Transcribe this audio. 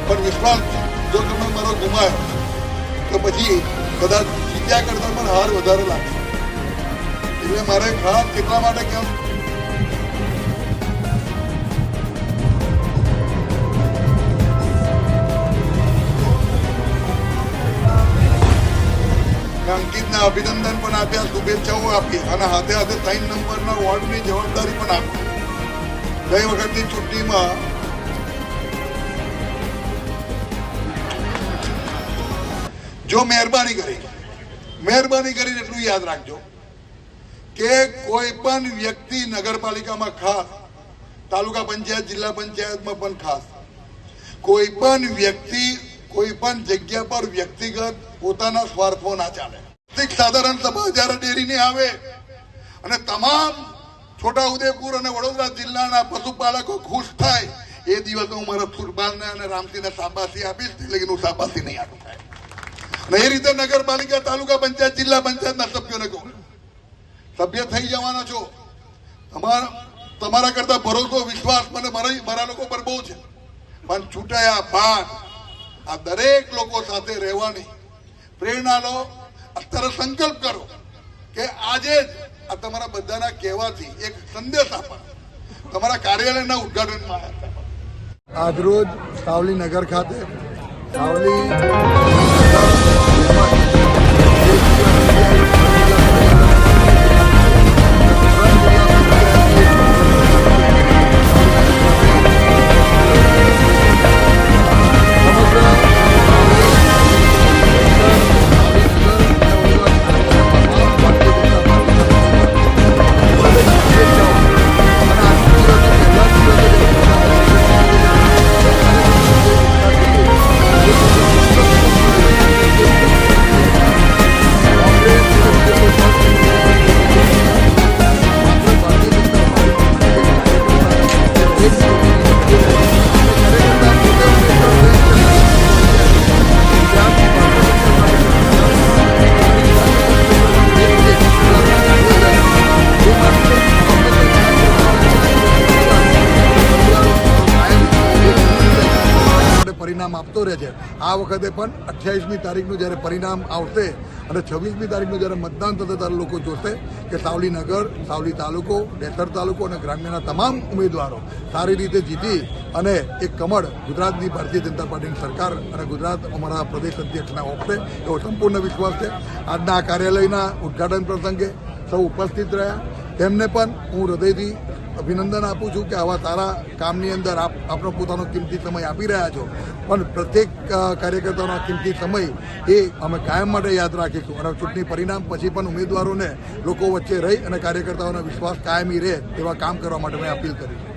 પણ વિશ્વાસ જો તમે મારો ગુમાયો તો પછી કદાચ જીત્યા કરતા પણ હાર વધારે લાગશે. એટલે મારે ખાસ કેટલા માટે કેમ અંકિતને અભિનંદન પણ આપ્યા, શુભેચ્છાઓ આપી અને હાથે હાથે 3 નંબરના વોર્ડની જવાબદારી પણ આપી. ગઈ વખતની ચૂંટણીમાં જો મહેરબાની કરીને એટલું યાદ રાખજો કે કોઈ પણ વ્યક્તિ નગરપાલિકામાં ખાસ તાલુકા પંચાયત જિલ્લા પંચાયતમાં પણ ખાસ કોઈ પણ વ્યક્તિ કોઈ પણ જગ્યા પર વ્યક્તિગત પોતાના સ્વાર્થો ના ચાલે. સાધારણ સભા જયારે ડેરીને આવે અને તમામ છોટાઉદેપુર અને વડોદરા જિલ્લાના પશુપાલકો ખુશ થાય એ દિવસે હું મારા સુરપાલને અને રામસિંહને શાબાશી આપીશ, એટલે હું શાબાશી નહીં આપું થાય. અને એ રીતે નગરપાલિકા તાલુકા પંચાયત જિલ્લા પંચાયતના સભ્યોને કહું, સભ્ય થઈ જવાના છો. તમારા કરતા ભરોસો વિશ્વાસ મને મારા લોકો પર બહુ છે, પણ છૂટાયા બાદ આ દરેક લોકો સાથે રહેવાની પ્રેરણા લો. અત્યારે સંકલ્પ કરો કે આજે જ આ તમારા બધાના કહેવાથી એક સંદેશ આપો. તમારા કાર્યાલયના ઉદઘાટનમાં આજરોજ સાવલી નગર ખાતે સાવલી પરિણામ આપતો રહે છે. આ વખતે પણ 28મી તારીખનું જ્યારે પરિણામ આવશે અને 26મી તારીખનું જ્યારે મતદાન થશે ત્યારે લોકો જોશે કે સાવલી નગર, સાવલી તાલુકો, ડેસર તાલુકો અને ગ્રામ્યના તમામ ઉમેદવારો સારી રીતે જીતી અને એક કમળ ગુજરાતની ભારતીય જનતા પાર્ટીની સરકાર અને ગુજરાત અમારા પ્રદેશ અધ્યક્ષના આપશે એવો સંપૂર્ણ વિશ્વાસ છે. આજના આ કાર્યાલયના ઉદઘાટન પ્રસંગે સૌ ઉપસ્થિત રહ્યા, તેમને પણ હું હૃદયથી અભિનંદન આપું છું કે આવા સારા કામની અંદર આપણો પોતાનો કિંમતી સમય આપી રહ્યા છો. પણ પ્રત્યેક કાર્યકર્તાનો કિંમતી સમય એ અમે કાયમ માટે યાદ રાખીશું અને ચૂંટણી પરિણામ પછી પણ ઉમેદવારોને લોકો વચ્ચે રહી અને કાર્યકર્તાઓનો વિશ્વાસ કાયમી રહે એવા કામ કરવા માટે મેં અપીલ કરી.